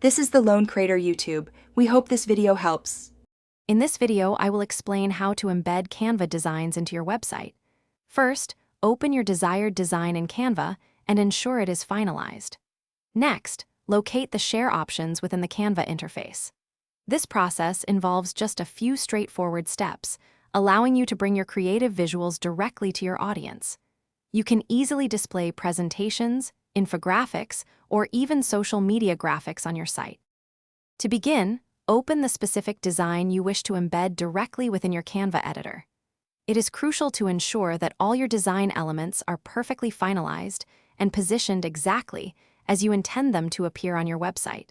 This is the Lone Creator YouTube. We hope this video helps. In this video, I will explain how to embed Canva designs into your website. First, open your desired design in Canva and ensure it is finalized. Next, locate the share options within the Canva interface. This process involves just a few straightforward steps, allowing you to bring your creative visuals directly to your audience. You can easily display presentations, infographics, or even social media graphics on your site. To begin, open the specific design you wish to embed directly within your Canva editor. It is crucial to ensure that all your design elements are perfectly finalized and positioned exactly as you intend them to appear on your website.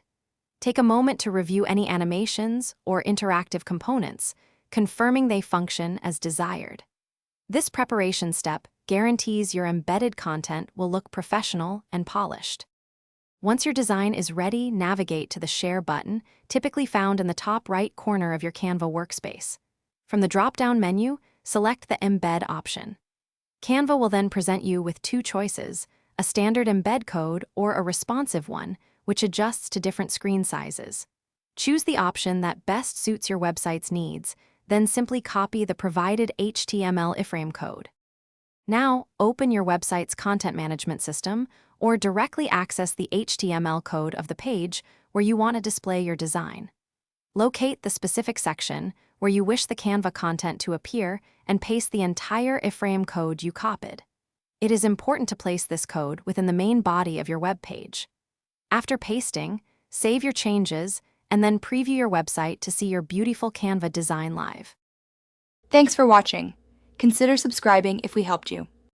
Take a moment to review any animations or interactive components, confirming they function as desired. This preparation step guarantees your embedded content will look professional and polished. Once your design is ready, navigate to the Share button, typically found in the top right corner of your Canva workspace. From the drop-down menu, select the Embed option. Canva will then present you with two choices, a standard embed code or a responsive one, which adjusts to different screen sizes. Choose the option that best suits your website's needs, then simply copy the provided HTML iframe code. Now, open your website's content management system or directly access the HTML code of the page where you want to display your design. Locate the specific section where you wish the Canva content to appear and paste the entire iframe code you copied. It is important to place this code within the main body of your web page. After pasting, save your changes and then preview your website to see your beautiful Canva design live. Thanks for watching. Consider subscribing if we helped you.